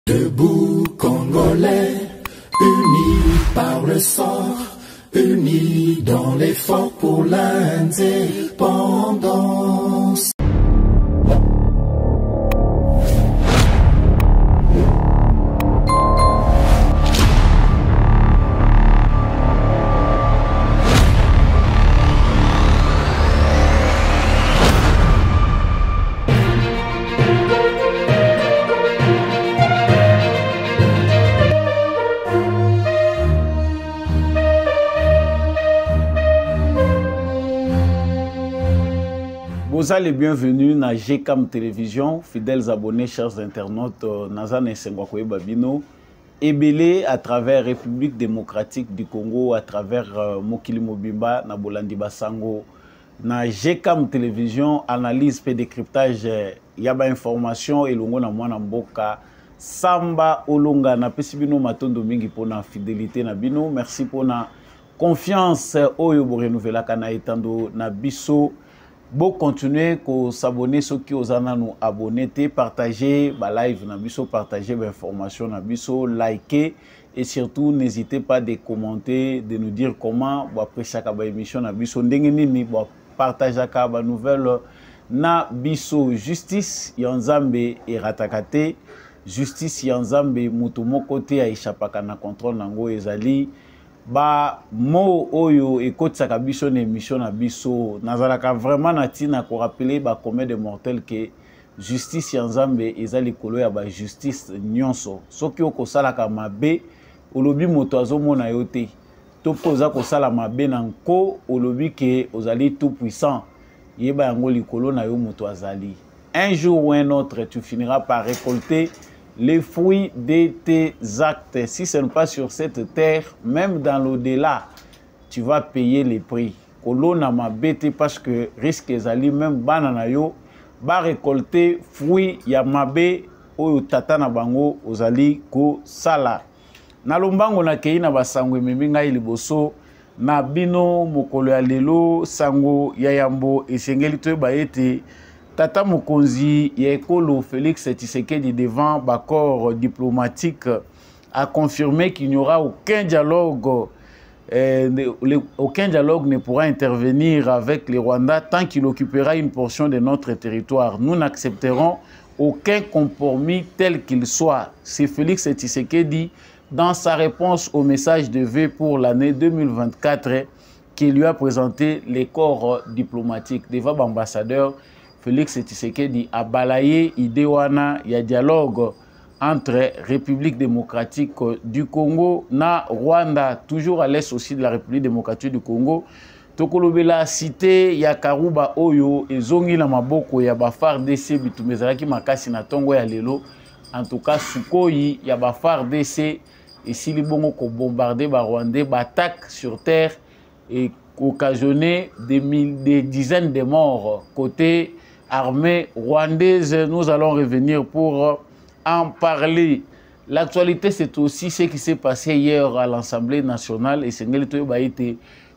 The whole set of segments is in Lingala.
Debout Congolais, unis par le sort, unis dans l'effort pour l'indépendance. Vous allez bienvenue na GCAM Télévision, fidèles abonnés, chers internautes, Nazan et Sengwakoye Babino, ébélé à travers République démocratique du Congo, à travers Mokili Mobimba, na Bolandi Basango, na GCAM Télévision, analyse et décryptage, yaba information et longo na mwana mboka, Samba Olonga, na pesibino matondo mingi pour na fidélité na bino, merci pour na confiance, oyo bo renouveler kana etando na biso. Bon, continuez à s'abonner, ceux qui osent nous abonner, partager la live, partager l'information, liker et surtout n'hésitez pas de commenter, de nous dire comment après chaque émission, partager la nouvelle na biso justice yanzambe et ratakate justice yanzambe mutumo côté aishapaka na contrôle nango ezali ba mo oyo ekotsaka biso na émission na biso nazalaka vraiment natina ko rappeler ba combien de mortels que justice yanzambe ezali kolo ya ba justice nyonso soki okosalaka mabe olobi moto azomona yo te to poza kosala mabe na nko olobi ke ozali tout puissant yeba yango likolo na yo moto azali un jour ou un autre tu finiras par récolter les fruits de tes actes. Si ce n'est pas sur cette terre, même dans l'au-delà, tu vas payer les prix. Kolona ma bête parce que risque ezali même banana yo ba récolter fruits ya mabe oyo tata na bango ozali ko sala. Na lombango na keina basango meminga liboso na bino mokolo ya lelo sango ya yambo esengeli to ba ete Tata Mokonzi Yekolo Félix Tshisekedi devant le corps diplomatique a confirmé qu'il n'y aura aucun dialogue ne pourra intervenir avec les Rwandais tant qu'il occupera une portion de notre territoire. Nous n'accepterons aucun compromis tel qu'il soit. C'est Félix Tshisekedi dans sa réponse au message de vœux pour l'année 2024 qui lui a présenté les corps diplomatiques devant l'ambassadeur Félix Tshisekedi a balayé idéwana ya dialogue entre République démocratique du Congo na Rwanda, toujours à l'est aussi de la République démocratique du Congo. Tokolobela cité ya Karuba Oyo ezongi na maboko ya ba FARDC bitumezalaki makasi na tongo ya lelo. En tout cas Sukoyi ya ba FARDC esili bongo ko bombarder ba Rwandais attaque sur terre et occasionner des dizaines de morts côté armée rwandaise. Nous allons revenir pour en parler. L'actualité, c'est aussi ce qui s'est passé hier à l'Assemblée nationale. Et c'est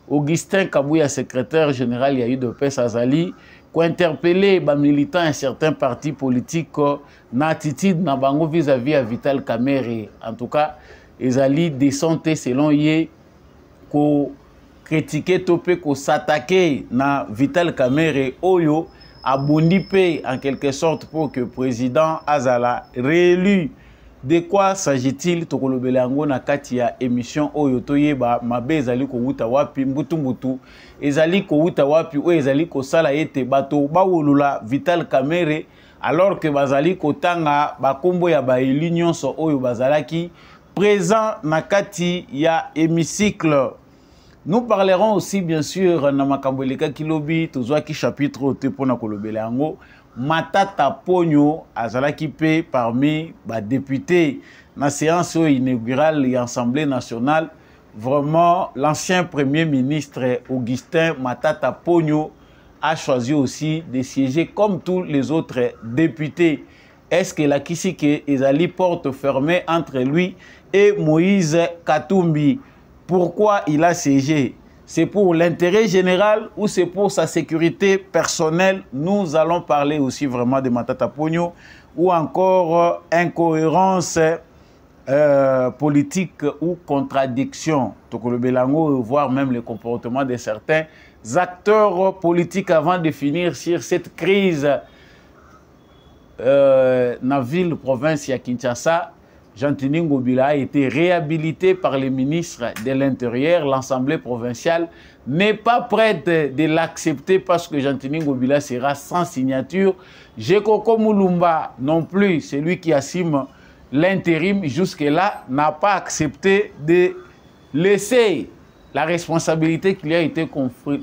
Augustin Kabouya, secrétaire général, il y a eu de PES Azali, qui a interpellé les militants et certains partis politiques na attitude na bango vis-à-vis à Vital Kamerhe. En tout cas, Azali descendent selon Yé, ko critiquer topé, ko s'attaquer na Vital Kamerhe Oyo. Abondipe en quelque sorte pour que le président Azala réélu. De quoi s'agit-il? Tokolobele yango na kati ya émission oyo toyeba mabe ezali ko wuta wapi mbutu mbutu ezali ko wuta wapi o ezali ko sala ete bato bawolula Vital Kamerhe alors que bazali ko tanga bakombo ya ba élu nyonso oyo bazalaki présent na kati ya hémicycle. Nous parlerons aussi bien sûr na makamboleka kilobi tozwaki chapitre ote pona kolobela yango Matata Ponyo azalaki pe parmi ba députés na séance inaugurale de l'Assemblée nationale. Vraiment l'ancien premier ministre Augustin Matata Ponyo a choisi aussi de siéger comme tous les autres députés. Est-ce que la Kisike ezali porte fermée entre lui et Moïse Katumbi? Pourquoi il a siégé? C'est pour l'intérêt général ou c'est pour sa sécurité personnelle? Nous allons parler aussi vraiment de Matata Ponyo. ou encore incohérence politique ou contradiction, voire même le comportement de certains acteurs politiques avant de finir sur cette crise dans la ville, province de Kinshasa. Jean-Tini Ngobila a été réhabilité par le ministre de l'Intérieur. L'Assemblée provinciale n'est pas prête de l'accepter parce que Jean-Tini Ngobila sera sans signature. Jekoko Mulumba non plus, celui qui assume l'intérim jusque-là, n'a pas accepté de laisser la responsabilité qui lui a été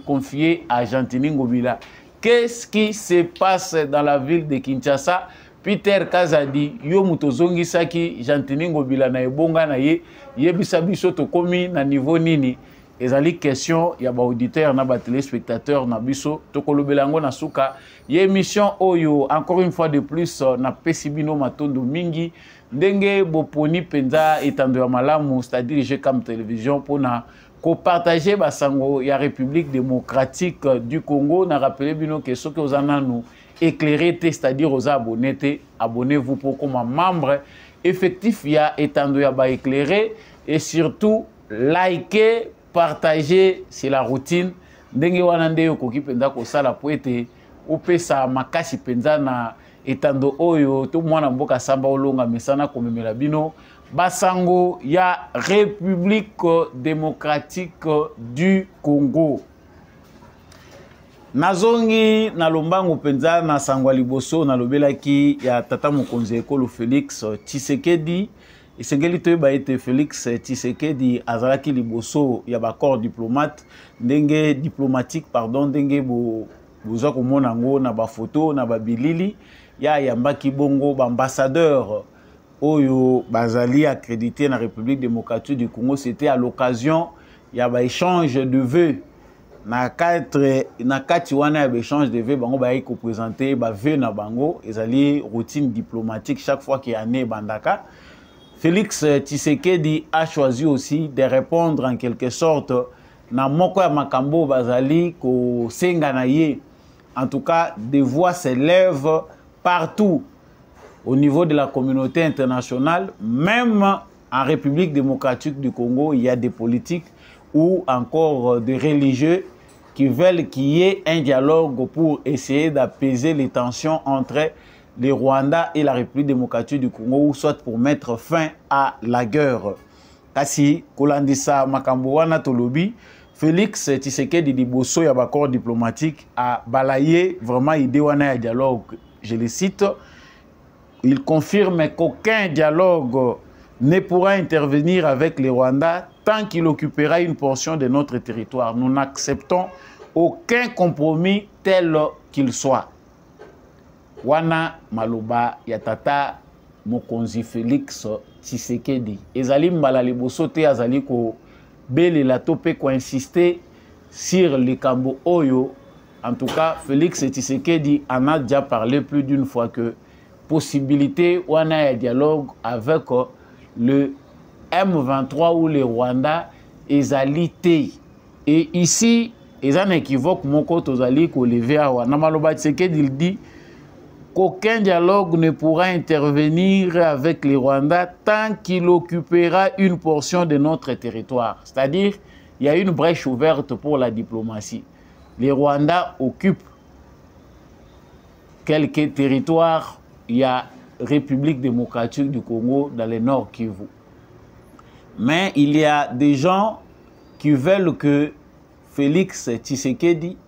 confiée à Jean-Tini Ngobila. Qu'est-ce qui se passe dans la ville de Kinshasa? Peter Kazadi, yo mutozongi saki Jean-Tini Ngobila na ebonga na ye, yebisa biso to komi na niveau nini. Ezali question ya ba auditeur na ba téléspectateur na biso to kolobelango na suka. Ye émission oyo encore une fois de plus na pesibino matondo mingi ndenge boponi penza etando ya malamu, c'est-à-dire GCAM télévision pona ko partager basango ya République démocratique du Congo. Na rappeler bino que ce que vous en nous éclairé, c'est-à-dire aux abonnés, abonnez-vous pour comme membre effectif, il y a étendu à éclairer et surtout liker, partager, c'est la routine. Ndenge wanande yo koki penda ko sala poete opesa makasi penza na etando oyo to mwana mboka samba olonga mesana komemela bino basango ya République démocratique du Congo. Nazongi na lombango penza na sangwa liboso na lobelaki ya tata mokonzi ekolo Félix Tshisekedi. Esengeli toyeba ete Félix Tshisekedi azalaki liboso ya bakor diplomate ndenge diplomatique pardon ndenge bozwa komona ngo na bafoto na babilili ya yambaki bongo ambassadeur oyo bazali accrédité na République démocratique du Congo. C'était à l'occasion ya ba échange de vœux na kati wana ya échange de vœux bango ba ko présenter ba vœux na bango ezali routine diplomatique chaque fois qu'il y a année bandaka. Félix Tshisekedi a choisi aussi de répondre en quelque sorte na moko ya makambo bazali ko senga na ye. En tout cas, des voix s'élèvent partout au niveau de la communauté internationale, même en République démocratique du Congo, il y a des politiques ou encore des religieux qui veulent qu'il y ait un dialogue pour essayer d'apaiser les tensions entre le Rwanda et la République démocratique du Congo, ou soit pour mettre fin à la guerre. Kasi kolandisa makambo wana tolobi, Félix Tshisekedi Liboso ya bakor diplomatique a balayé vraiment idée wana ya dialogue. Je le cite, il confirme qu'aucun dialogue ne pourra intervenir avec le Rwanda tant qu'il occupera une portion de notre territoire. Nous n'acceptons aucun compromis tel qu'il soit. Wana maloba ya tata mokonzi Félix Tshisekedi. Ezali mbala liboso te azali ko bele la tope ko insister sur le Kambo Oyo. En tout cas, Félix Tshisekedi en a déjà parlé plus d'une fois que possibilité wana ya dialogue avec le M23 ou le Rwanda ezali te. Et ici, ils ont un équivoque moko tozali ko lever awa. Na maloba Tshisekedi il dit qu'aucun dialogue ne pourra intervenir avec les Rwandais tant qu'il occupera une portion de notre territoire. C'est-à-dire, il y a une brèche ouverte pour la diplomatie. Les Rwandais occupent quelques territoires. Il y a République démocratique du Congo dans le nord Kivu. Mais il y a des gens qui veulent que Félix Tshisekedi,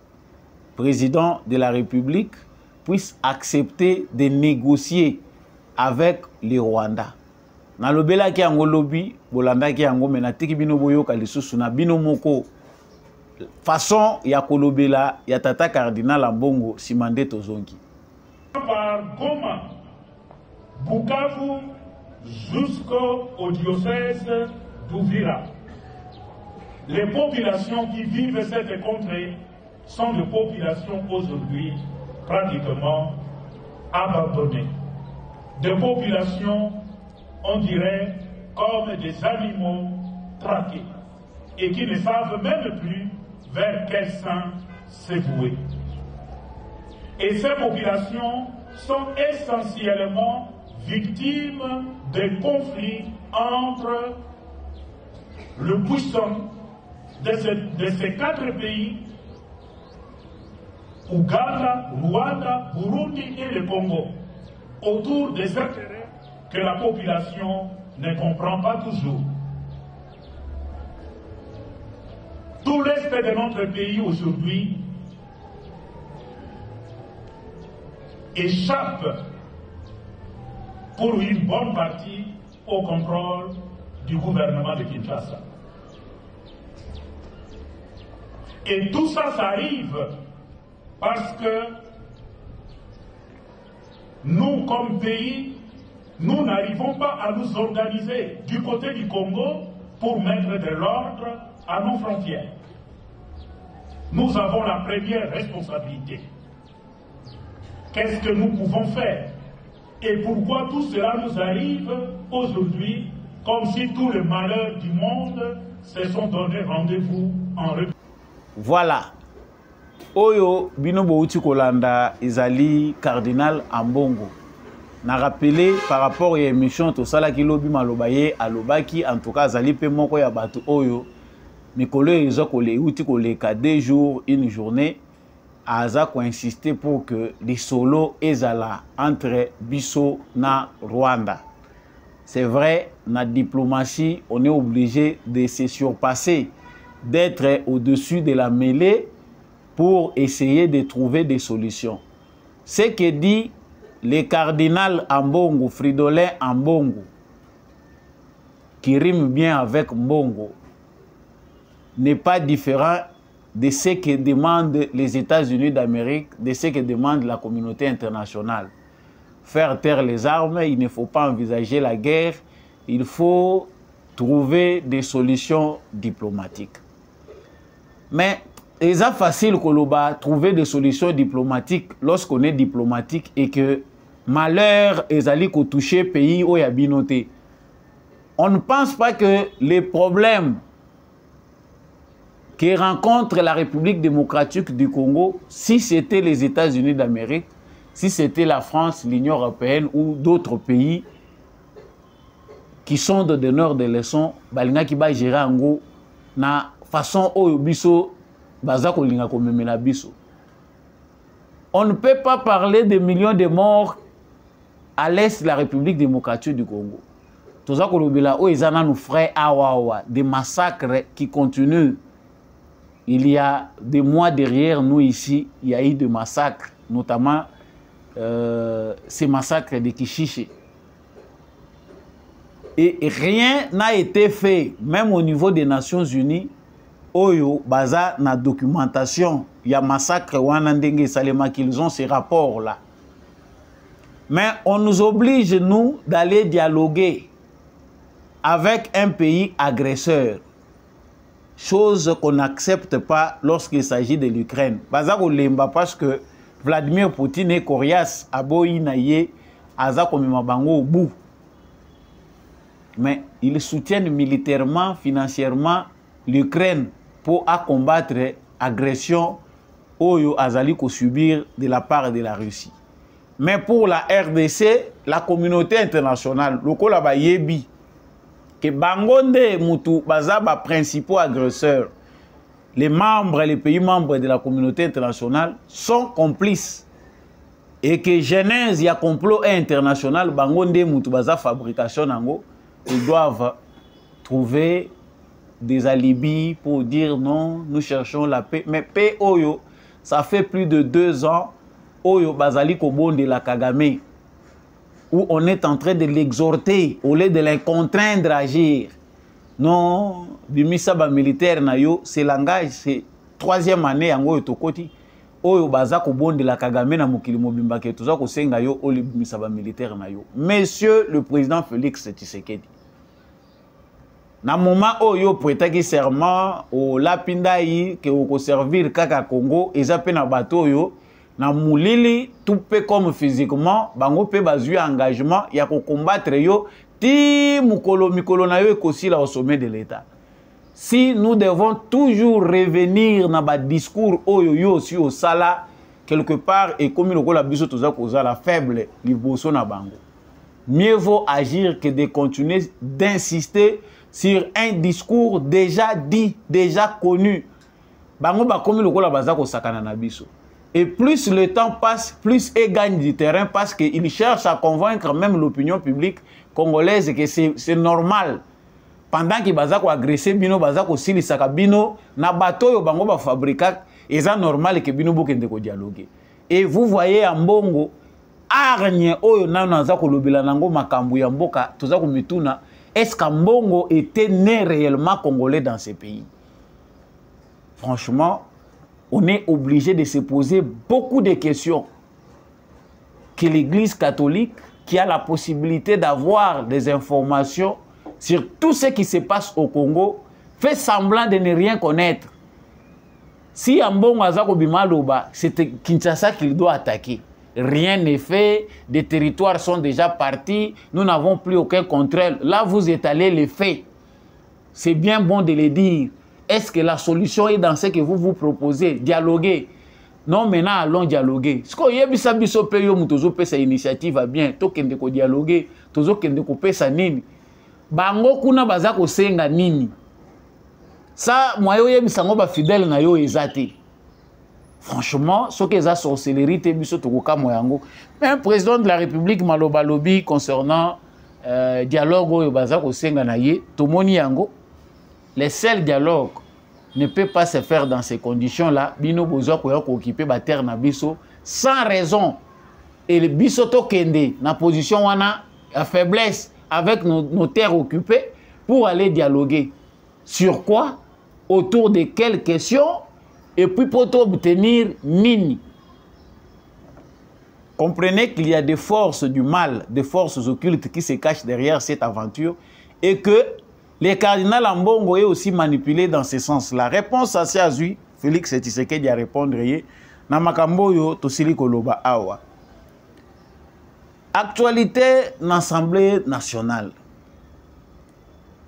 président de la République, puisse accepter de négocier avec les Rwandais. Na lobela ki yango lobi, bolanda ki yango menatiki bino boyoka lisusu na bino moko. Façon ya kolobela ya tata cardinal Ambongo Simande Tozongi. Par Goma, Bukavu jusqu'au diocèse d'Ouvira. Les populations qui vivent cette contrée sont des populations aujourd'hui pratiquement abandonnées. Des populations, on dirait, comme des animaux traqués et qui ne savent même plus vers quel sein se vouer. Et ces populations sont essentiellement victimes des conflits entre le puissant de ces 4 pays, Ouganda, Rwanda, Burundi et le Congo, autour des intérêts que la population ne comprend pas toujours. Tout l'est de notre pays aujourd'hui échappe pour une bonne partie au contrôle du gouvernement de Kinshasa. Et tout ça, ça arrive parce que nous, comme pays, nous n'arrivons pas à nous organiser du côté du Congo pour mettre de l'ordre à nos frontières. Nous avons la première responsabilité. Qu'est-ce que nous pouvons faire? Et pourquoi tout cela nous arrive aujourd'hui, comme si tous les malheurs du monde se sont donné rendez-vous en République? Voilà. Oyo Binobo Uti Kolanda Izali Cardinal Ambongo. Na rappelé par rapport à l'émission to sala ki lobi malobaye alobaki en tout cas Azali pe moko ya batu Oyo Mikolo ezo kole uti kole ka 2 jours une journée aza ko insister pour que les solos ezala entre Bisso na Rwanda. C'est vrai, na diplomatie, on est obligé de se surpasser, d'être au-dessus de la mêlée pour essayer de trouver des solutions. Ce que dit le cardinal Ambongo, Fridolin Ambongo, qui rime bien avec Mbongo, n'est pas différent de ce que demandent les États-Unis d'Amérique, de ce que demande la communauté internationale. Faire taire les armes, il ne faut pas envisager la guerre, il faut trouver des solutions diplomatiques. Mais c'est facile de trouver des solutions diplomatiques lorsqu'on est diplomatique et que malheur est allé toucher le pays où il y a binoté. On ne pense pas que les problèmes que rencontre la République démocratique du Congo, si c'était les États-Unis d'Amérique, si c'était la France, l'Union européenne ou d'autres pays qui sont de donneurs de leçons, balinga ki ba gérer ango na façon oyo biso baza kolinga komemela biso. On ne peut pas parler de millions de morts à l'est de la République démocratique du Congo. Toza kolobela o ezana nous frères awawa, des massacres qui continuent. Il y a des mois derrière nous ici, il y a eu des massacres, notamment ces massacres de Kishiché. Et rien n'a été fait, même au niveau des Nations Unies, Oyo, Baza, na documentation, il y a massacre Wanandenge Salema qu'ils ont ces rapports-là. Mais on nous oblige, nous, d'aller dialoguer avec un pays agresseur. Chose qu'on n'accepte pas lorsqu'il s'agit de l'Ukraine. Baza Olemba parce que Vladimir Poutine et Corias Aboyi Naye Aza Komimabango au bout. Mais ils soutiennent militairement, financièrement l'Ukraine pour combattre l'agression Oyo Azali ko subir de la part de la Russie. Mais pour la RDC, la communauté internationale, lokola ba yebi que Bangonde Moutou Bazaba principaux agresseurs, les pays membres de la communauté internationale sont complices et que Genèse y a complot international Bangonde Moutou Baza fabrication nango, ils doivent trouver des alibis pour dire non, nous cherchons la paix. Mais paix Oyo, ça fait plus de 2 ans Oyo Bazali Kobon de la Kagame, où on est en train de l'exhorter au lieu de les contraindre à agir. Non, bimisaba militaire na yo, c'est langage, c'est 3e année yango etokoti. Oyo baza ko bonde la Kagame na mokili mobimba ke toza ko senga yo oli bimisaba militaire na yo. Monsieur le président Félix Tshisekedi. Na moment oyo prêtaki serment au lapindai ke ko servir kaka Congo, eza pe na bato yo na moulili tout peu comme physiquement bango pe bazui engagement ya ko combattre yo ti mukolo mikolo na yo ekosila au sommet de l'État. Si nous devons toujours revenir na ba discours oyo yo si au sala quelque part, et comme il y a biso toza koza la faible liboso na bango. Mieux vaut agir que de continuer d'insister sur un discours déjà dit, déjà connu. Bango ba comme il y a baza ko sakana na biso. Et plus le temps passe, plus il gagne du terrain parce qu'il cherche à convaincre même l'opinion publique congolaise que c'est normal. Pendant qu'il baza ko agresser bino, baza ko silisaka bino, na bato yo bango ba fabricat, et c'est normal que bino bokende ko dialoguer. Et vous voyez en bongo, argne oyo nanaza ko lobela nango makambu ya mboka, toza ko mituna, est-ce qu'Ambongo était né réellement congolais dans ce pays? Franchement, on est obligé de se poser beaucoup de questions. Que l'Église catholique, qui a la possibilité d'avoir des informations sur tout ce qui se passe au Congo, fait semblant de ne rien connaître. Si Ambongo Azako Bimaloba, c'est Kinshasa qu'il doit attaquer. Rien n'est fait, des territoires sont déjà partis, nous n'avons plus aucun contrôle. Là, vous étalez les faits. C'est bien bon de le dire. Est-ce que la solution est dans ce que vous vous proposez? Dialoguer. Non, maintenant, allons dialoguer. Ce qu'on y a, cette initiative va bien. Tokende ko dialoguer. Tozo kende ko pesa nini. Bango kuna bazako senga nini. Ça, moi, yo yebisango ba fidèle na yo ezate. Franchement, ce que ça sorcellerie, te biso tokoka moyango. Mais un président de la République maloba lobby concernant dialogue oyo bazako senga na ye, tomoni yango. Les seuls dialogues ne peuvent pas se faire dans ces conditions-là. Bino bozo ko occuper ba terre na biso sans raison. Et le biso to kende na position wana à faiblesse avec nos terres occupées pour aller dialoguer. Sur quoi? Autour de quelles questions? Et puis pour obtenir nini? Comprenez qu'il y a des forces du mal, des forces occultes qui se cachent derrière cette aventure et que les cardinals Ambongo est aussi manipulé dans ce sens-là. Réponse à Siazui, Félix Tshisekedi a répondre. Na makambo yo tosili koloba awa. Actualité l'Assemblée nationale.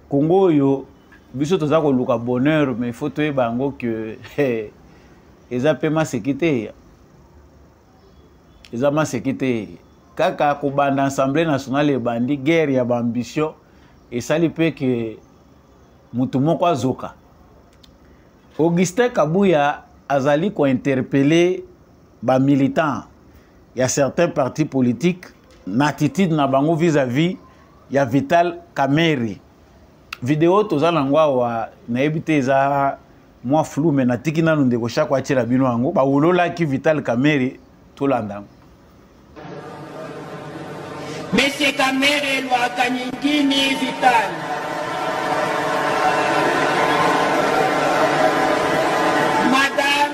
Congo yo biso toza ko luka bonheur mais faut toye bango que eza pema sécurité. Eza ma sécurité. Kaka ko banda Assemblée nationale e bandi guerre ya ambition. Et ça lui peut que Moutoumoko Azoka. Augustin Kabouya azali ko interpellé ba militants. Il y a certains partis politiques n'attitude na bango vis-à-vis ya Vital Kamerhe. Vidéo tozalangwa wa na ebité za moi flou mais natiki nanu ndeko chaque wa tira bino ango ba wolola ki Vital Kamerhe tolandango. Monsieur Kamerhe lwa kanyingini Vital. Madame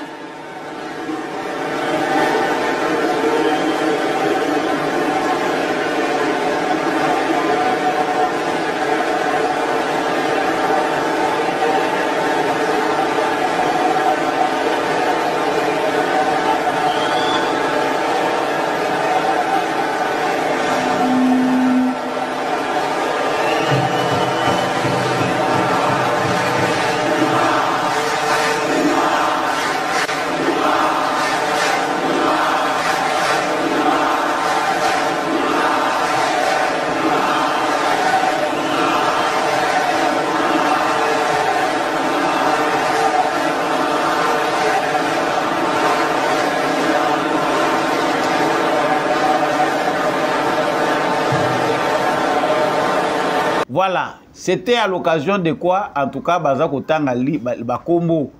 Voilà, c'était à l'occasion de quoi, en tout cas, Bazako Tangali, Bakombo,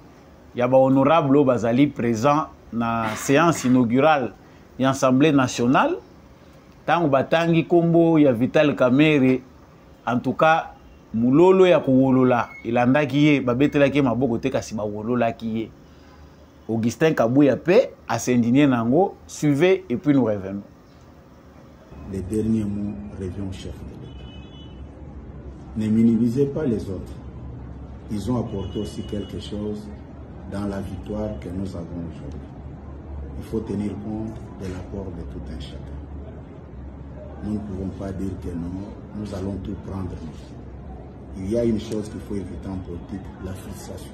Yaba honorable Bazali présent na séance inaugurale de l'Assemblée nationale. Tango Batangi Kombo, ya Vital Kamerhe, en tout cas, Moulolo ya Kouolola, il anda kiye, Babetela ki maboko te kasi ba wolola kiye. Augustin Kabouya Pe, à s'indigner nango, suivez et puis nous revenons. Les derniers mots reviennent au chef de l'État. Ne minimisez pas les autres. Ils ont apporté aussi quelque chose dans la victoire que nous avons aujourd'hui. Il faut tenir compte de l'apport de tout un chacun. Nous ne pouvons pas dire que non, nous allons tout prendre. Il y a une chose qu'il faut éviter en politique, la frustration.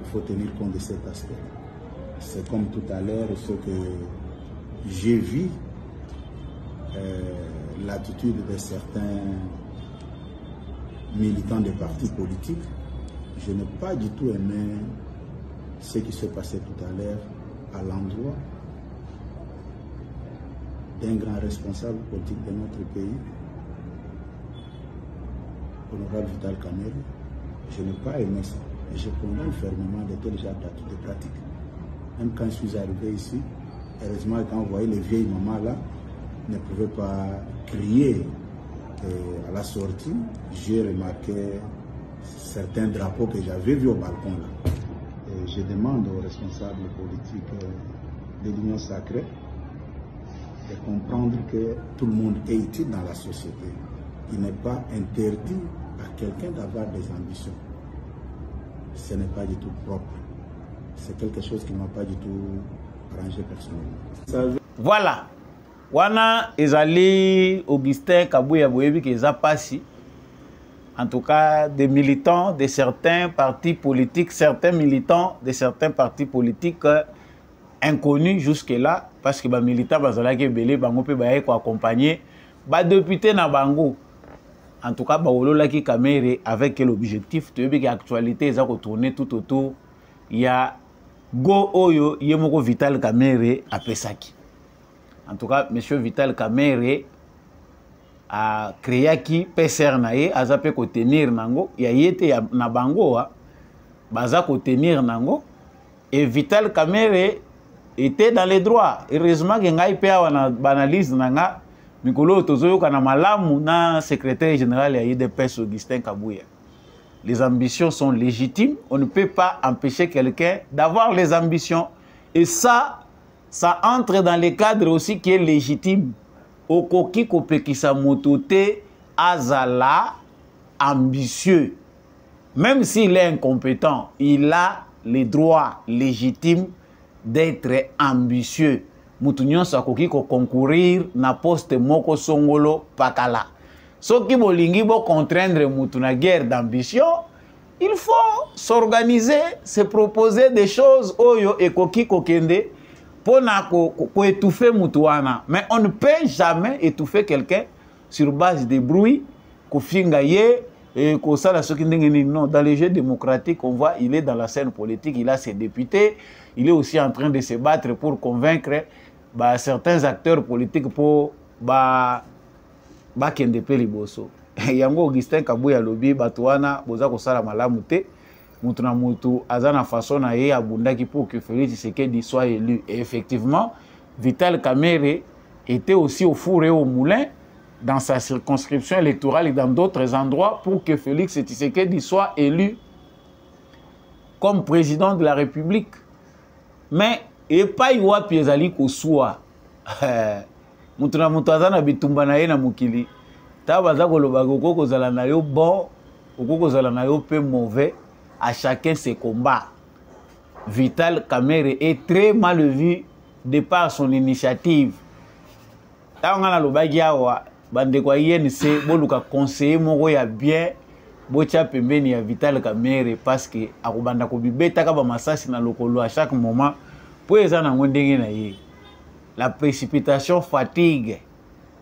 Il faut tenir compte de cet aspect. c'est comme tout à l'heure ce que j'ai vu, l'attitude de certains militants des partis politiques. Je n'ai pas du tout aimé ce qui se passait tout à l'heure à l'endroit d'un grand responsable politique de notre pays, honorable Vital Kamerhe. Je n'ai pas aimé ça. Et je condamne fermement de tels genres d'actes pratiques. Même quand je suis arrivé ici, heureusement, quand vous voyez les vieilles mamans là, ne pouvaient pas crier. Et à la sortie, j'ai remarqué certains drapeaux que j'avais vus au balcon là. Et je demande aux responsables politiques de l'Union sacrée de comprendre que tout le monde est utile dans la société. Il n'est pas interdit à quelqu'un d'avoir des ambitions. Ce n'est pas du tout propre. C'est quelque chose qui ne m'a pas du tout arrangé personnellement. Voilà. Wana ezali Augustin Kabuya Boyebi qui est passé. En tout cas, des militants de certains partis politiques, certains militants de certains partis politiques inconnus jusque-là, parce que les militants bazalaki belé bango pe baye ko accompagner ba député na bango. En tout cas, Baololaki Kamerhe avec quel objectif? Tu veux que l'actualité est tourner tout autour. Il y a Go Oyo Yemoko Vital Kamerhe à Pesaki. En tout cas, M. Vital Kamerhe a créé qui PCR nae azape ko tenir nango ya yete ya na bango baza ko tenir nango et Vital Kamerhe était dans les droits. Heureusement que ngai pe wana banalise nanga mikolo tozoyo kana malamu na secrétaire général ya UDPS Augustin Kabuya. Les ambitions sont légitimes, on ne peut pas empêcher quelqu'un d'avoir les ambitions et ça entre dans les cadres aussi qui est légitime. Okoki kopekisa motote azala ambitieux. Même s'il est incompétent, il a les droits légitimes d'être ambitieux. Moutounion sakoki ko concourir na poste moko songolo pakala. Soki bolingi bo contraindre mutuna guerre d'ambition, il faut s'organiser, se proposer des choses oyo ekoki kokende pour étouffer Moutouana. Mais on ne peut jamais étouffer quelqu'un sur base de bruit, non, dans les jeux démocratiques, on voit il est dans la scène politique, il a ses députés, il est aussi en train de se battre pour convaincre certains acteurs politiques pour Kendepe Liboso. Yango Augustin Kabuya lobi Batouana, boza kosala malamu te. Mutuna mutu azana façon na ye abundaki pour que Félix Tshisekedi soit élu. Et effectivement, Vital Kamerhe était aussi au four et au moulin dans sa circonscription électorale et dans d'autres endroits pour que Félix Tshisekedi soit élu comme président de la République. Mais et pas iwa piezali kosua. Mutuna mutu azana bitumba na ye na mukili. Tabaza koloba koko zala na yo bon, koko zala na yo pe mauvais. À chacun ses combats. Vital Kamerhe est très mal vu de par son initiative. Tangana lobaki awa bande kwa INC boluka conseiller moko ya bien bocha pembeni ya Vital Kamerhe parce que akobanda ko bibeta ka ba masasi na lokolo à chaque moment pour ezana ngondenge na ye. La précipitation fatigue,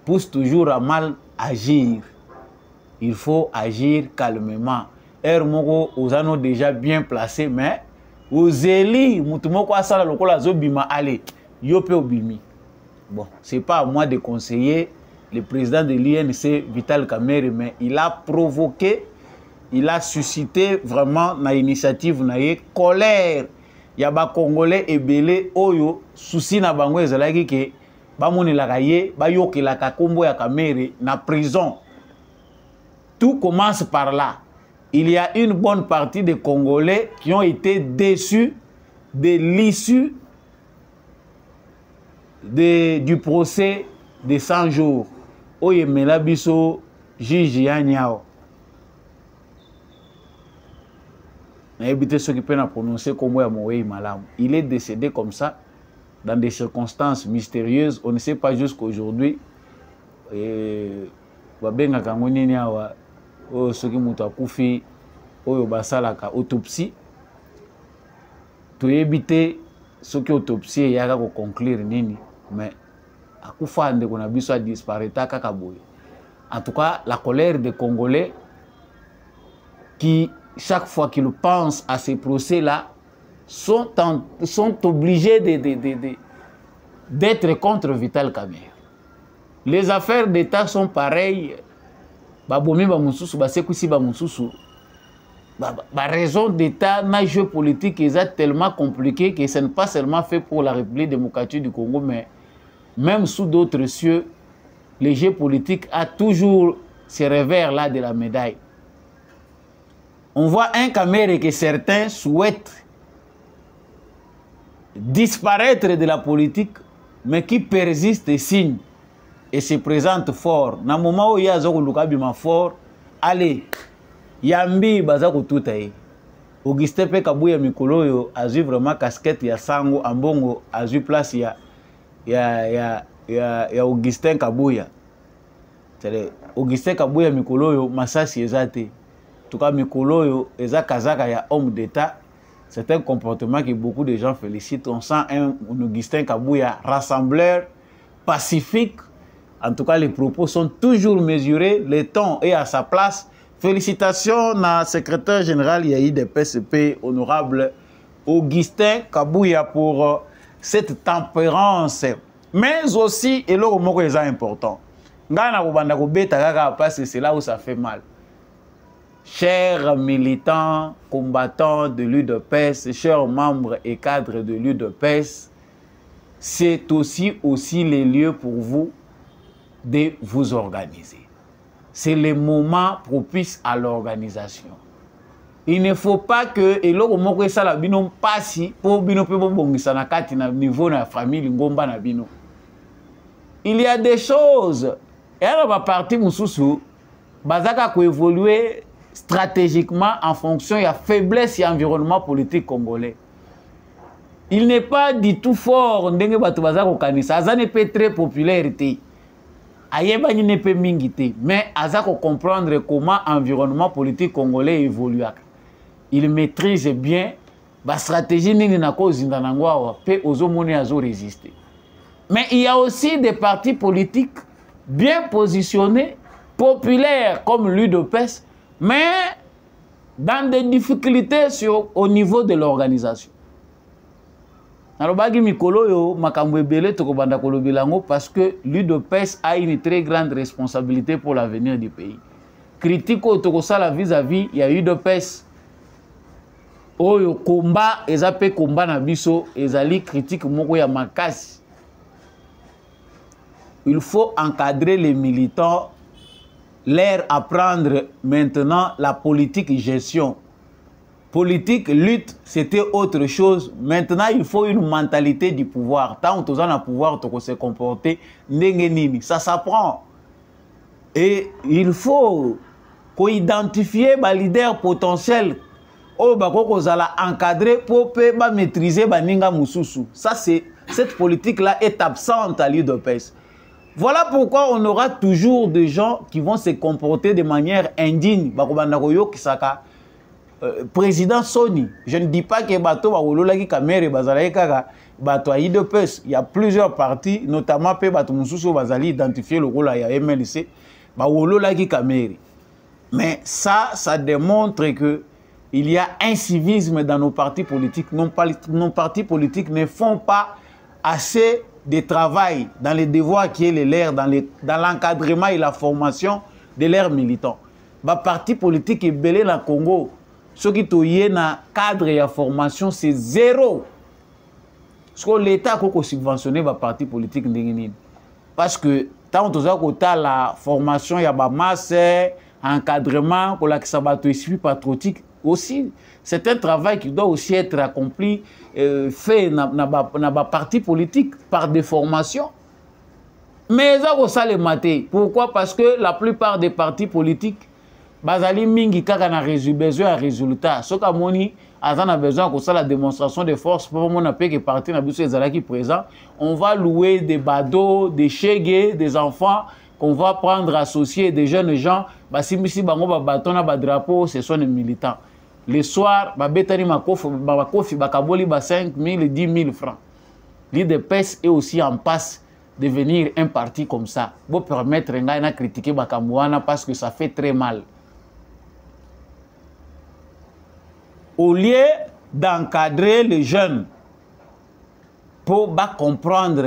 pousse toujours à mal agir. Il faut agir calmement. Moko ozano déjà bien placé, mais aux élus, moutumoko asala lokola zobima allez, yope obimi. Bon, c'est pas à moi de conseiller le président de l'INC, Vital Kamerhe, mais il a provoqué, il a suscité vraiment na initiative na ye colère. Yaba Congolais et belé oyo souci na bango ezalaki ke ba monela kaye ba yokela ka kombo ya Kamerhe na prison. Tout commence par là. Il y a une bonne partie des Congolais qui ont été déçus de l'issue du procès de 100 jours. Oye Melabiso, juge Yanyao. Il est décédé comme ça, dans des circonstances mystérieuses. On ne sait pas jusqu'aujourd'hui. Ceux qui ont été autopsie, tu éviter ce qui autopsie ya ka ko conclure nini mais akufa ndeko na biso a disparaître kaka boye. En tout cas, la colère des Congolais qui, chaque fois qu'ils pensent à ces procès-là, sont obligés d'être contre Vital Kamerhe. Les affaires d'État sont pareilles. Babomi Bamoussousou, Basekousi Bamoussousou. Raison d'État, un jeu politique est tellement compliqué que ce n'est pas seulement fait pour la République démocratique du Congo, mais même sous d'autres cieux, le jeu politique a toujours ce revers-là de la médaille. On voit un Kamerhe que certains souhaitent disparaître de la politique, mais qui persiste et signe et se présente fort. Dans le moment où il y a un fort, allez, Yambi Bazako Toutaï. Augustin P. Kabouya Mikolo a vu vraiment casquette, il y a Sango, Ambongo, a vu place, il y a Augustin Kabouya. Augustin Kabouya Mikolo, Massassi Ezate. En tout cas, Mikolo, Eza Kazaka, il y a homme d'État. C'est un comportement que beaucoup de gens félicitent. On sent un Augustin Kabouya rassembleur, pacifique. En tout cas, les propos sont toujours mesurés. Le ton est à sa place. Félicitations à secrétaire général Yahi de PCP, honorable Augustin Kabouya, pour cette tempérance. Mais aussi, et là, c'est important. C'est là où ça fait mal. Chers militants, combattants de l'UDPS, chers membres et cadres de l'UDPS, c'est aussi les lieux pour vous de vous organiser. C'est le moment propice à l'organisation. Il ne faut pas que il y a des choses. Et alors, ma partie Moussoussou, Bazaka a évolué stratégiquement en fonction de la faiblesse et environnement politique congolais. Il n'est pas du tout fort. Ndenge Batu Bazaka au Kanisa. Ça n'est pas très populaire. Ayeba n'est pas mingité. Mais Azako comprendre comment l'environnement politique congolais évolue. Il maîtrise bien la stratégie de la cause d'Anangwa et Ozomone Azo résister. Mais il y a aussi des partis politiques bien positionnés, populaires comme l'UDPS, mais dans des difficultés au niveau de l'organisation. Parce que l'UDPS a une très grande responsabilité pour l'avenir du pays. Critique au Tokosala vis-à-vis, il y a l'UDPS. Oyo combat, ezapé combat na biso, ezali critique moko ya makasi. Il faut encadrer les militants, leur apprendre maintenant la politique gestion. Politique, lutte, c'était autre chose. Maintenant, il faut une mentalité du pouvoir. Tant que tu as le pouvoir, tu se comporter, ça s'apprend. Et il faut identifier les leaders potentiels. Oh, encadrer pour maîtriser Baninga Moussoussou. Ça, cette politique-là est absente à l'UDPS. Voilà pourquoi on aura toujours des gens qui vont se comporter de manière indigne. Président Sony, je ne dis pas que Bato Baololaki Kamerhe Bazalaï Kaka, Bato à l'UDPS, il y a plusieurs partis, notamment Bato Moussoussou Bazali identifié le rôle à MLC, Baololaki Kamerhe. Mais ça démontre que il y a un civisme dans nos partis politiques. Nos partis politiques ne font pas assez de travail dans les devoirs qui est les leurs, dans l'encadrement et la formation de leurs militants. Les partis politiques est belé dans le Congo. Ce qui est dans le cadre et la formation, c'est zéro. Parce que l'État a subventionné les partis politiques. Parce que tant que la formation, il y a la masse, encadrement, il y a patriotique. Aussi, c'est un travail qui doit aussi être accompli, fait dans les partis politiques par des formations. Mais ça le maté. Pourquoi? Parce que la plupart des partis politiques, Bazali Mingi Kaka n'a besoin d'un résultat. Ce qu'on a besoin de la démonstration de force pour mon appel que parti n'a besoin qui présent. On va louer des badauds, des chégués, des enfants qu'on va prendre associés, des jeunes gens. Si bango bâton na drapeau, ce sont les militants. Le soir, babetani makofi bakaboli ba 5 000 et 10 000 francs. L'IDPS est aussi en passe de devenir un parti comme ça. Pour permettre de critiquer Bakamouana parce que ça fait très mal. Au lieu d'encadrer les jeunes pour comprendre,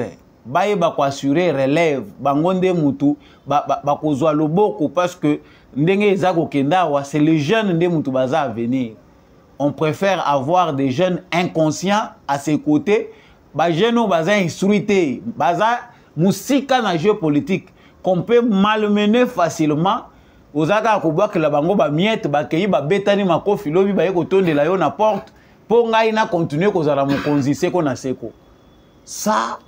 assurer relève, bangonde mutu, kozwa loboko parce que ndenge ezako kendawa, c'est les jeunes nde mutu baza à venir. On préfère avoir des jeunes inconscients à ses côtés, jeunes baza instruité, baza musika na jeu politique qu'on peut malmener facilement. Ozaka koboa que la bango ba miette ba keyi ba betani makofi lobi ba yeko tonde la yo na porte pour ngai na continuer kozala mokonzi seko na seko. Ça,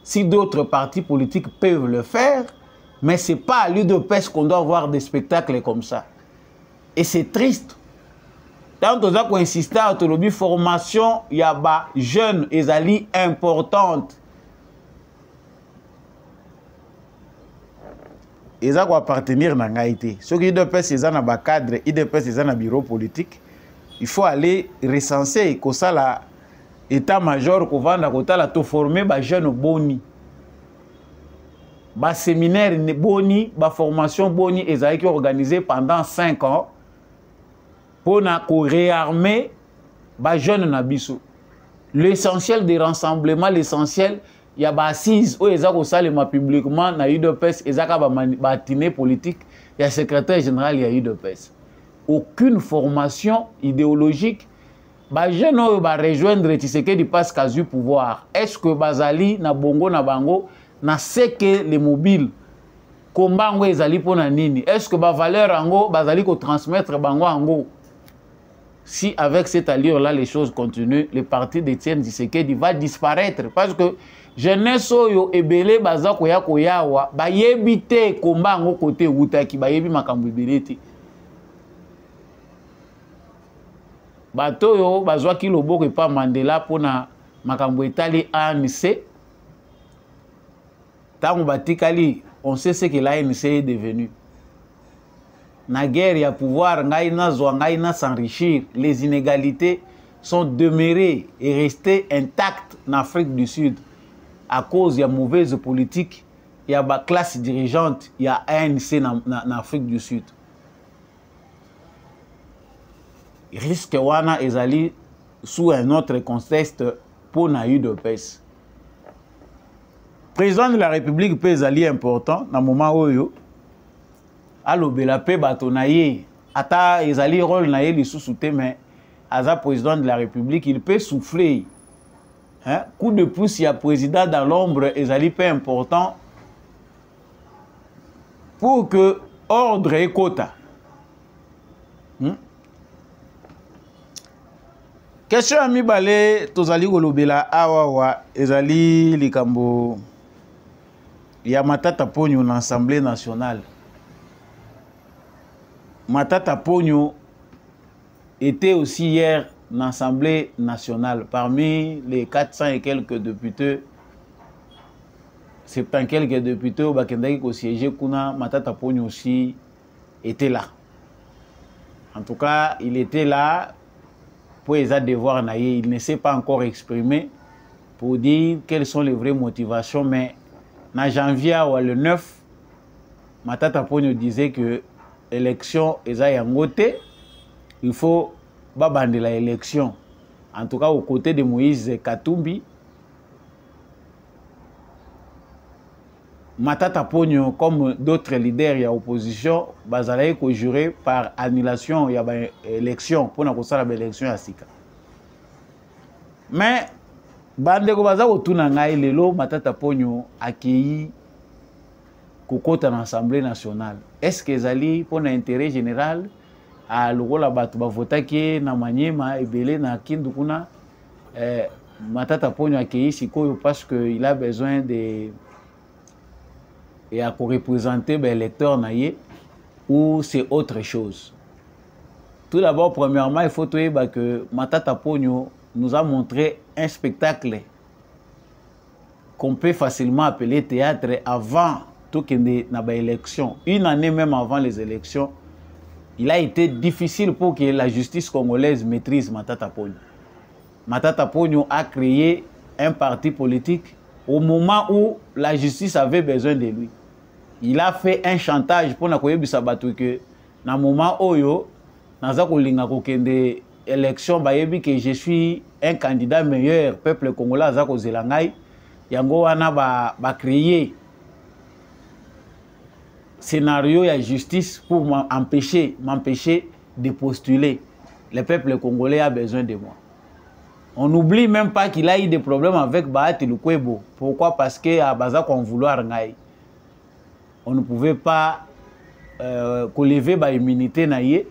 si d'autres partis politiques peuvent le faire, mais c'est pas à l'UDPS qu'on doit voir des spectacles comme ça. Et c'est triste. Tant que on insiste à la formation, il y a des jeunes et ali importantes. Ils doivent appartenir à l'IDPS. Ceux qui IDPS, ils ont un cadre, IDPS, ils ont un bureau politique. Il faut aller recenser que ça la état-major qu'on va la former des jeunes boni. Des séminaires boni, des formations boni, ils ont été organisés pendant 5 ans pour réarmer les jeunes nabiso. L'essentiel des rassemblements, l'essentiel, il y a des assises où ils ont publiquement dans l'UDPS, ils ont des matinée politique, il y a le secrétaire général de l'UDPS. Aucune formation idéologique. Les jeunes ont rejoindre Tshisekedi parce qu'ils ont pouvoir. Est-ce que Bazali, na bongo, na bango, na seke les mobiles, combat ngo ezali pona nini? Est-ce que ba valeur ango, Bazali ko transmettre bango ango? Si avec cette allure-là, les choses continuent, le parti d'Etienne Tshisekedi va disparaître. Parce que jeunesse oyo ebele baza koya koyawa, ba yebite combat ango côté Wutaki, ba yebi makambo ebeleti. Bato yo bazwa ki loboko pa Mandela pona makambo etali ANC. Tango batikali, on sait ce que l'ANC est devenu. Na guerre, il y a pouvoir, ngaïna s'enrichir. Les inégalités sont demeurées et restées intactes en Afrique du Sud. À cause de la mauvaise politique, il y a la classe dirigeante, il y a ANC en Afrique du Sud. Risque wana ezali sous un autre contexte pour na UDPS. Président de la République peut ezali important dans moment oyo alobela pe bato na ye ata ezali rôle na ye lisusu te mais aza président de la République il peut souffler. Hein? Coup de pouce il y a président dans l'ombre ezali peu important pour que ordre et quota. Question ami balé tozali kolobela awawa ezali likambo ya Matata Ponyo na Assemblée nationale. Matata Ponyo était aussi hier dans l'Assemblée nationale. Parmi les 400 et quelques députés, 70 quelques députés au Bakendaki qui siégeaient, Matata Ponyo aussi était là. En tout cas, il était là pour les devoirs naïe. Il ne s'est pas encore exprimé pour dire quelles sont les vraies motivations, mais en janvier ou le 9, Matata Ponyo disait que l'élection est à Yangote, il faut babande la élection. En tout cas, aux côtés de Moïse Katumbi, Matata Ponyo, comme d'autres leaders de l'opposition, bazalaye ko juré par annulation de l'élection pour l'élection à Sika. Mais bandeko baza kotuna ngai lelo Matata Ponyo accueilli kokota dans l'Assemblée nationale. Est-ce que ezali pour l'intérêt général à lokola bato ba votaki na Maniema ebele na Kindu kuna Matata Ponyo accueilli sikoyo parce que il a besoin de et à représenter les électeurs naïe ou c'est autre chose. Tout d'abord, premièrement, il faut que Matata Ponyo nous a montré un spectacle qu'on peut facilement appeler théâtre avant tout l'élection. Une année même avant les élections, il a été difficile pour que la justice congolaise maîtrise Matata Ponyo. Matata Ponyo a créé un parti politique au moment où la justice avait besoin de lui. Il a fait un chantage pour que dans le moment où il élection que je suis un candidat meilleur peuple congolais zako zelangai yango wana ba créer scénario ya justice pour m'empêcher de postuler. Le peuple congolais a besoin de moi. On n'oublie même pas qu'il a eu des problèmes avec Bahati Lukwebo. Pourquoi? Parce que à Bazako on vouloir ngai. On ne pouvait pas lever ba immunité na ye.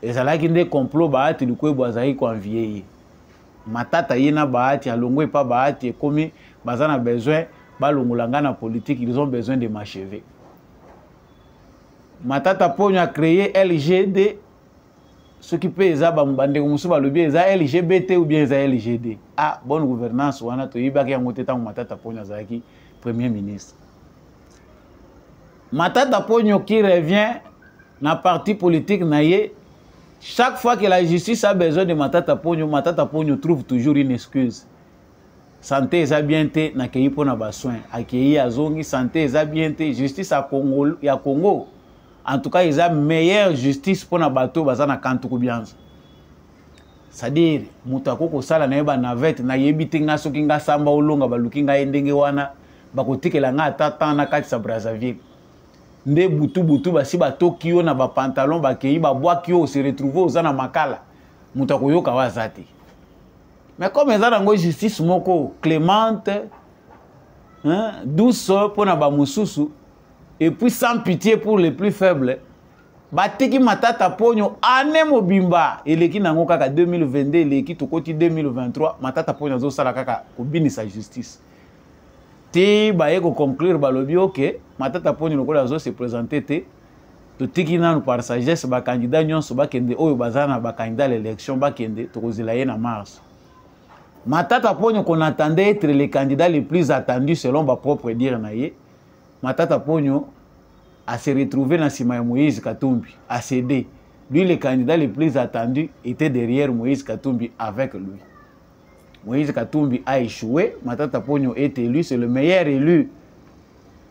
Et ça là qui des complots Bahati Lukwebo azai ko envier. Matata yena Bahati alongwe pas Bahati comme bazana besoin balongolanga na politique, ils ont besoin de m'achever. Matata Ponyo a créé LGD. Ce qui peut être LGBT ou bien LGD. Ah, bonne gouvernance, on a tout Matata Ponyo Zaki, Premier ministre. Matata Ponyo qui revient dans le parti politique, chaque fois que la justice a besoin de Matata Ponyo trouve toujours une excuse. Santé est bien été, n'a qu'à y pour na soin, accueilli à Zongi, santé est bien été, justice à Congo, y a Congo. En tout cas, ils ont meilleure justice pour na bateau bazana kantuku bianza. C'est-à-dire, mutako ko sala na yeba navette na yebite nga soki nga samba olonga baluki nga endenge wana bakotikela nga atata na kati sa Brazzaville. Nde butu basi bato kio na ba pantalon bakei ba bois kio se retrouver ozana makala. Mutako yoka wazati. Mais comme ezana ngo justice moko clémente, douce pour na ba mususu. Et puis sans pitié pour les plus faibles, Bateki Matata Ponyo ane mobimba eleki nango kaka 2022 eleki tokoti 2023 Matata Ponyo zo sala kaka kobini sa justice. Ti baye ko conclure balobi OK Matata Ponyo lokola zo se présenter te totiki nanu par sagesse ba candidat nyonso ba kende oyo bazana ba candidat l'élection ba kende tokozela ye na mars. Matata Ponyo qu'on attendait être le candidat le plus attendu selon ba propre dire na ye. Matata Ponyo a se retrouvé dans Sima Moïse Katumbi, a cédé. Lui, le candidat le plus attendu, était derrière Moïse Katumbi avec lui. Moïse Katumbi a échoué, Matata Ponyo est élu, c'est le meilleur élu.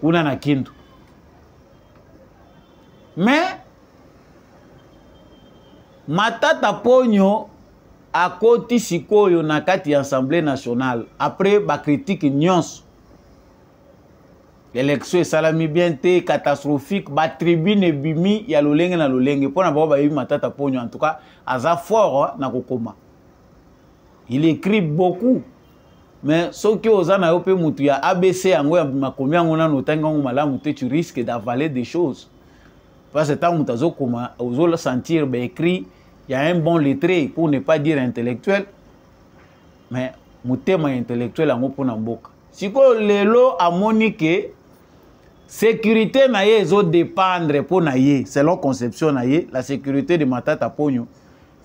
Unana Kindu. Mais, Matata Ponyo a koti sikoyo na kati Assemblée nationale, après ba critique nyons. L'élection est salami bien catastrophique, ba tribune bimi ya lolenge na lolenge pona ba yebi Matata Ponyo en tout cas aza fort na kokoma. Il écrit beaucoup mais ce qui ozana yo pe mutu ya ABC yango ya makomi yango na notanga ngo malamu te tu risques d'avaler des choses. Parce que tant mutazo koma ozo sentir ba écrit il y a un bon lettré pour ne pas dire intellectuel mais mutema intellectuel yango pona mboka. Siko lelo amoni ke sécurité na ye zo dépendre pour na ye selon conception na ye la sécurité de Matata Ponyo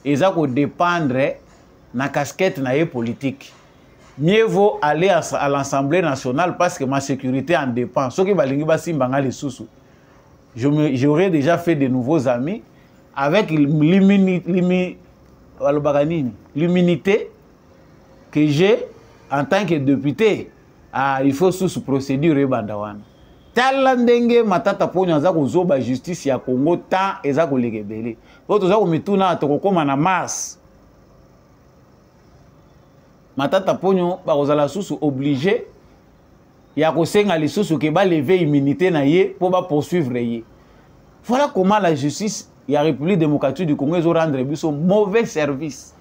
eza ko dépendre na casquette na ye politique. Mieux vaut aller à l'Assemblée nationale parce que ma sécurité en dépend. Ce qui va lingi ba simbanga les sous. J'aurais déjà fait de nouveaux amis avec l'immunité que j'ai en tant que député. Ah, il faut sous procédure bandawana. Talandenge Matata Ponyo aza kozoba justice ya Congo tant eza kolegebele. Oto za komituna tokokoma na mars. Matata Ponyo bakozala susu obligé ya kosenga lisusu ke ba lever immunité na ye pour ba poursuivre ye. Voilà comment la justice ya République démocratique du Congo zo rendre biso mauvais service.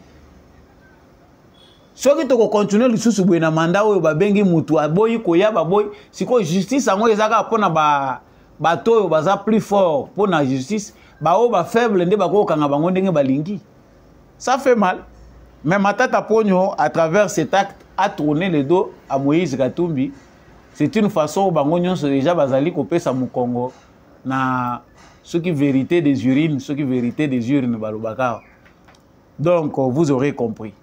Ce qui te continue le sous na mandat oyo babengi mutu aboyi koya baboyi siko justice ango ezaka pona ba bato oyo baza plus fort pona justice ba o ba faible nde bakokanga bango ndenge balingi. Ça fait mal. Mais Matata Ponyo à travers cet acte a tourné le dos à Moïse Katumbi. C'est une façon bango nyonso déjà bazali kopesa mu Congo na ce qui vérité des urines, ce qui vérité des urines balobaka. Donc vous aurez compris.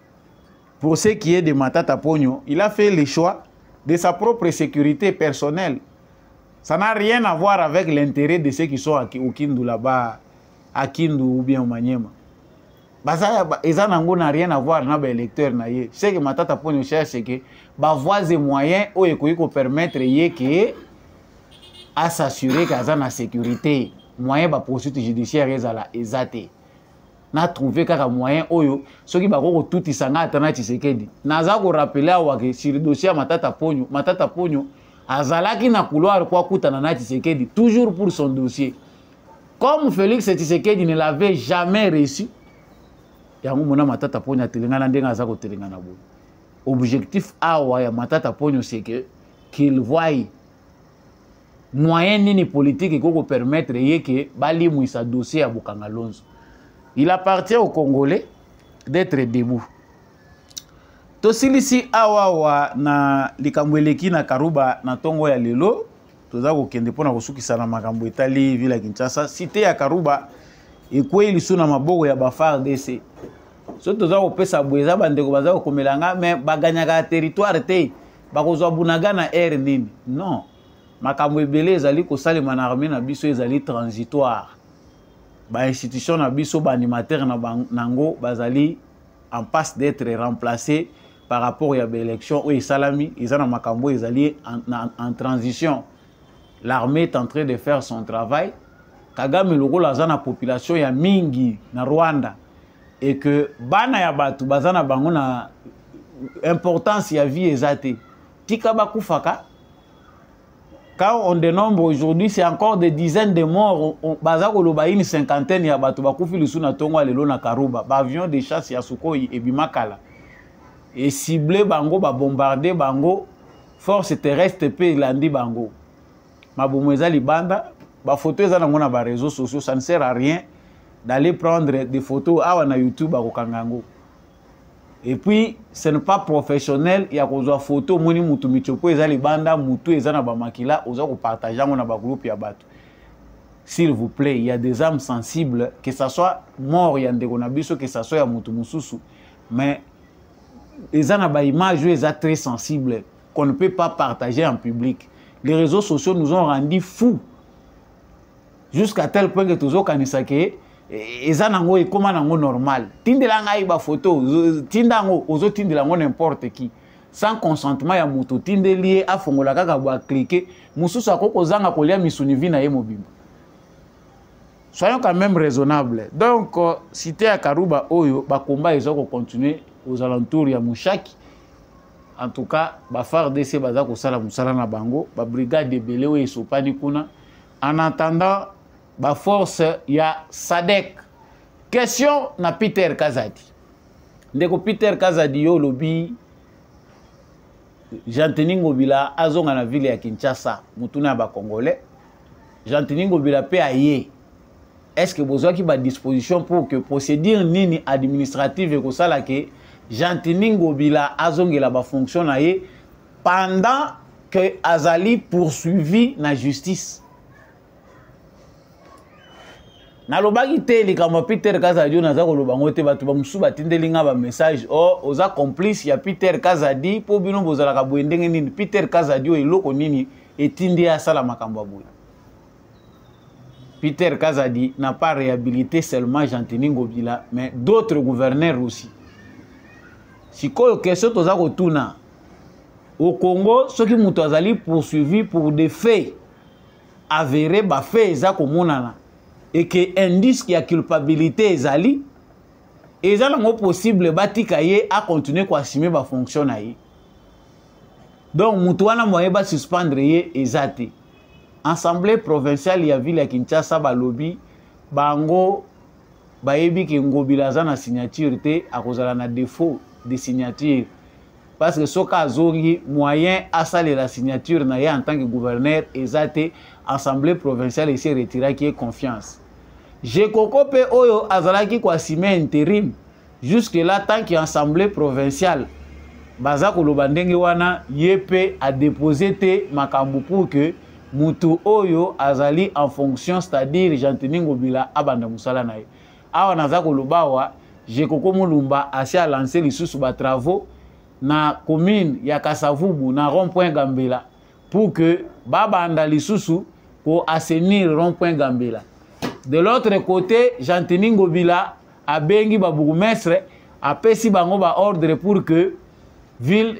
Pour ce qui est de Matata Ponyo, il a fait le choix de sa propre sécurité personnelle. Ça n'a rien à voir avec l'intérêt de ceux qui sont au Kindu là-bas. à Kindu ou bien au Maniema. Eza nango n'a rien à voir na ba électeur na ye. C'est que Matata Ponyo cherche c'est que ba voies et moyens o ekoki permettre ye que à s'assurer qu'aza na sécurité moyen ba poursuite judiciaire ezala ezate. Na trouvé kaka moyen oyo soki bakoko tout isanga atana Tshisekedi. Naza ko rappeler awake sur le dossier Matata Ponyo azalaki na couloir kwa kutana na Tshisekedi toujours pour son dossier. Comme Félix Tshisekedi ne l'avait jamais reçu, yango mona Matata Ponyo telengana ndenga aza ko telengana bo. Objectif awa ya Matata Ponyo c'est que qu'il voie moyen nini politique ko permettre yeke bali muisa dossier ya Bokanga Lonzo. Il appartient aux Congolais d'être debout. Tosilisi awawa na likamweleki na Karuba na tongo ya lelo toza kokende pona kosukisa na makambo etali vila Kinshasa cité ya Karuba ekwe lisu na maboko ya FARDC. So toza kopesa bweza bandeko baza komelanga mais baganyaka territoire te bakozwa bunaga na air nini. Non. Makambo ebele ezali kosalema na armée na biso ezali transitoire. Ba institution na biso ba animateur na nango bazali en passe d'être remplacé par rapport à l'élection où Salami ils ont makambo ezali en transition. L'armée est en train de faire son travail. Kagame loko la zana population ya mingi na Rwanda et que bana ya batu bazana bango na importance ya vie ezate. Tika bakufaka. Quand on dénombre aujourd'hui, c'est encore des dizaines de morts. Bazako loba une cinquantaine ya batu bakufi lusu na tongo alelo na Karuba. Ba avion de chasse ya Sukhoi et Bimakala. Et ciblé bango, ba bombardé bango, force terrestre pe landi bango. Mabomeza libanda, ba photo eza nango na ba réseaux sociaux, ça ne sert à rien d'aller prendre des photos awa na YouTube ba kokangango. Et puis, ce n'est pas professionnel, il y a des photos, moni mutu michopo eza libanda, mutu eza na ba makila, oza ko partager na ba groupe ya batu. S'il vous plaît, il y a des âmes sensibles, que ça soit mort ya ndeko na biso, que ça soit ya mutu mususu, mais eza na ba image eza très sensible qu'on ne peut pas partager en public. Les réseaux sociaux nous ont rendu fous jusqu'à tel point que tozo kanisa ke eza nango ekoma nango normal. Tindela ngai ba photo, tindango ozo tindela ngo n'importe qui. Sans consentement ya mutu tindeli afongola kaka ba cliquer, mususu akoko zanga kolia misuni vina ye mobimba. Soyons quand même raisonnables. Donc cité à Karuba oyo ba combat ezoko continuer aux alentours ya Mushaki. En tout cas, ba FARDC baza ko sala musala na bango, ba brigade de Belewe esopani kuna. En attendant ba force ya SADC. Question na Peter Kazadi. Ndeko Peter Kazadi yo lobi Jean-Denis Ngobila azonga na ville ya Kinshasa, mutuna ba Congolais. Jean-Denis Ngobila pe aye. Est-ce que vous avez une disposition pour que procédure nini administrative ko sala ke Jean-Denis Ngobila azongela ba fonction na ye pendant que azali poursuivi na justice? Na lobaki te likama Peter Kazadi naza ko lobango te batu ba musu batindeli nga ba message oza complice ya Peter Kazadi po bino bozala ka boendenge nini Peter Kazadi o eloko nini etindi asala makambo boye. Peter Kazadi n'a pas réhabilité seulement Jean-Denis Ngobila mais d'autres gouverneurs aussi. Si quoi question toza ko tuna au Congo ceux qui mutu azali poursuivi pour des faits avérés ba faits eza ko monana et que indice qui a culpabilité ezali ezala possible batika ye a continuer ko assumer ba fonction na ye. Donc mutu wana moye ba suspendre ye ezate. Assemblée provinciale ya ville ya Kinshasa balobi bango bayebi ke Ngobila za na signature te akozala na défaut de signature parce que soka azongi moyen asale la signature na ye en tant que gouverneur ezate. Assemblée provinciale s'est retiré qui est confiance. J'ai cocope oyo azalaki ko assumer intérim jusque là tant que assemblée provinciale baza koloba ndenge wana yepe a déposé te makambo pour que mutu oyo azali en fonction, c'est-à-dire Jean-Denis Ngobila abanda musala na ye. Awa naza kolobawa j'ai koko mulumba asi a lancé lisusu ba travaux na commune ya Kasavubu na rond-point Gambela pour que baba anda lisusu pour assainir rond-point Gambela. De l'autre côté, Jean-Denis Ngobila a bengi ba bourgmestre a pesi bango ba ordre pour que ville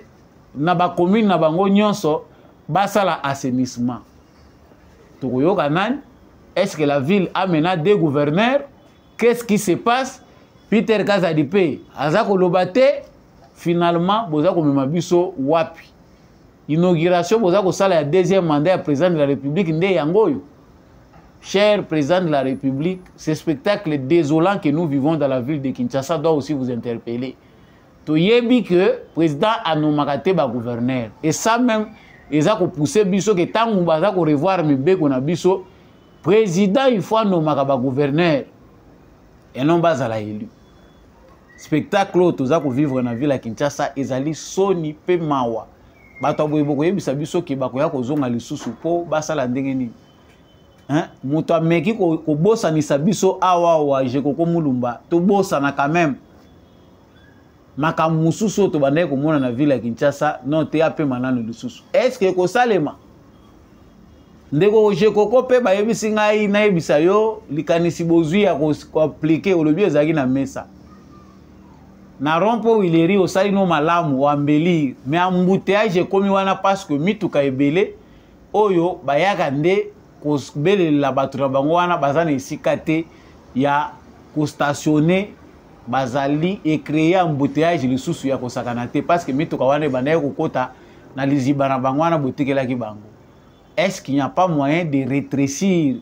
na ba commune na bango nyonso basala assainissement. Tokoyoka nani? Est-ce que la ville a maintenant deux gouverneurs? Qu'est-ce qui se passe? Peter Kazadipe azako lobate finalement bozako memabiso wapi? Inauguration bozako sala ya deuxième mandat ya président de la République nde yangoyo. Cher président de la République, ce spectacle désolant que nous vivons dans la ville de Kinshasa doit aussi vous interpeller. Toyebi que le président a nommé ba gouverneur. Et ça même, ils ont poussé biso que tant qu'on va revoir mes qu'on a biso, président il faut nommer ba gouverneur et non pas à la élu. Spectacle tous qu'on vivre dans la ville de Kinshasa, ils allaient soni pe mawa. Bato boye boko yebisa biso ke bakoya kozonga lisusu po basala ndenge nini. Moto ameki ko bossa ni sabiso awa wa je koko mulumba to bossa na quand même makamususu to bande ko mona na ville ya Kinshasa non te ape manano lisusu est-ce que ko salema ndeko je koko pe ba yebisi ngai na yebisa yo likanisi bozwi ya ko appliquer olobi ezaki na mesa na rompo ileri osali no malamu wa mbeli mais embouteillage komi wana parce que mituka ebele oyo bayaka nde kosbele la batura bango wana bazana esika te ya kostationner bazali et créer embouteillage lisusu ya kosakana te parce que mituka wana banaye kokota na liziba na bango wana botekelaki bango. Est-ce qu'il n'y a pas moyen de rétrécir,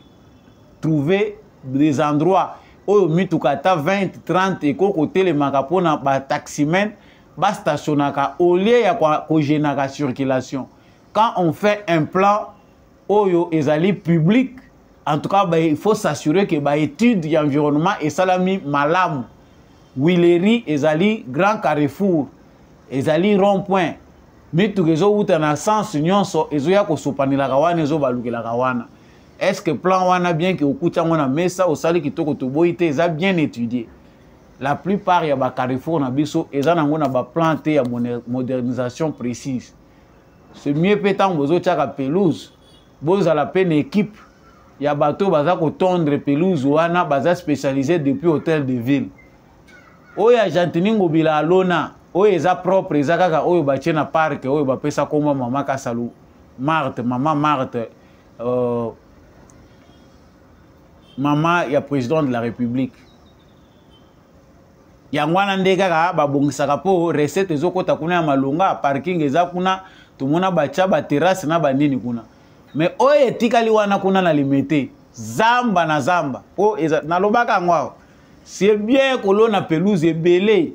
trouver des endroits où mituka ta 20 30 et ko côté makapona ba taximen ba stationnaka au lieu ya ko génaka circulation. Quand on fait un plan oyo ezali public, en tout cas il faut s'assurer que ba étude d'environnement et salami malamu Willery ezali grand carrefour ezali rond-point mitu kezo uta na sens nyonso ezo ya kosopanila kawana ezo balukela kawana. Est-ce que plan wana bien que okuta ngona mesa osali kitoko to boite eza bien étudié? La plupart ya ba carrefour na biso eza nango na ba plan te ya modernisation précise. C'est mieux pétant bozo tchaka pelouse boza la peine équipe ya bateau baza ko tondre pelouse wana baza spécialisé depuis hôtel de ville. Oya Jean-Denis Ngobila alona oyo eza propre eza kaka oyo batie na parc oyo bapesa koma mama Kasalu Marthe mama Marthe mama ya président de la République. Yangwana nde kaka babongisaka po recette ezokota kuna ya malonga parking eza kuna tumona bacha ba terrasse na banini kuna. Mais oyo etikali wana kuna na limité zamba na zamba po eza nalobaka ngwao. C'est bien que l'on a pelouse et belé.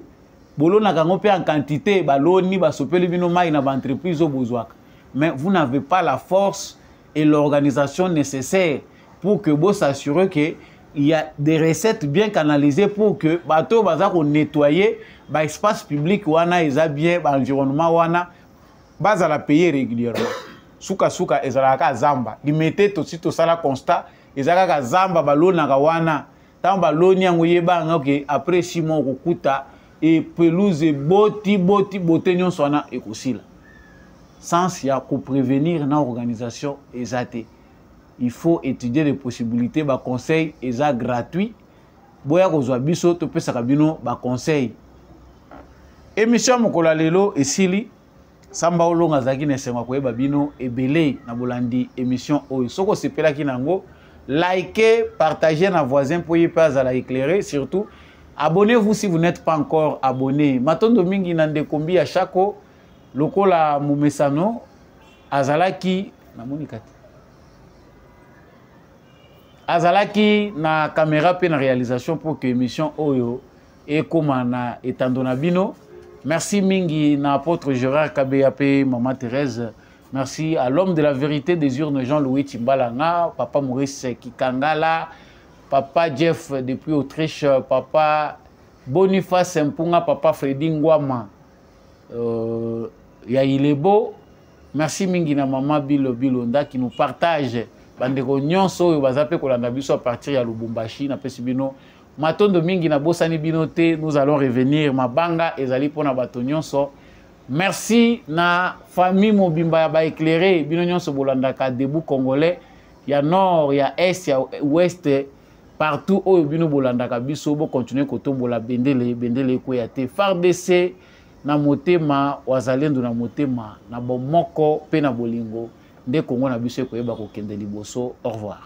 Bolo na kango pe en quantité, baloni, basopeli bino mai na entreprise au besoin. Mais vous n'avez pas la force et l'organisation nécessaire pour que vous s'assurez qu'il y a des recettes bien canalisées pour que bateau baza ko nettoyer, ba espace public wana eza bien, ba environnement wana baza la payer régulièrement. Suka suka ezalaka zamba. Limité to sito sala constat, ezalaka zamba balona ka wana. Tamba loni yango yeba ngoke après 6 mois kokuta et pelouse boti nyonso wana ekosila. Sans ya ko prévenir na organisation ezate. Il faut étudier les possibilités ba conseil eza gratuit. Boya kozwa biso to pesa kabino ba conseil. Émission mokola lelo esili samba olonga zaki nesenga koyeba bino ebele na bolandi émission oyo soko sepelaki nango. Likez, partagez à voisin pour y pas à la éclairer. Surtout, abonnez-vous si vous n'êtes pas encore abonné. Matondo mingi nande kombi à chako lokola mumesano azalaki na monikati. Azalaki na caméra pe na réalisation pour que émission oyo et comme na etandona bino. Merci mingi na apôtre Gérard Kabeyape, maman Thérèse. Merci à l'homme de la vérité des urnes, Jean-Louis Timbalanga, papa Maurice Kikangala, papa Jeff depuis Autriche, papa Boniface Mpunga, papa Freddy Ngwama, Yailebo. Merci Mingina Mama Bilo Bilonda qui nous partage. Bandeko nyonso yo bazape kolanda biso à partir ya Lubumbashi na pesibino. Matondo Mingina Bosani Binote, nous allons revenir. Mabanga ezali pona bato nyonso. Merci na famille Mobimba ya ba éclairé bino nyonso bolandaka debout congolais ya nord ya est ya ouest partout oyo bino bolandaka biso bo continuer kotombola bendele koya te FARDC na motema wazalendo na motema na bomoko pe na bolingo nde Kongo na biso koyeba kokende liboso. Au revoir.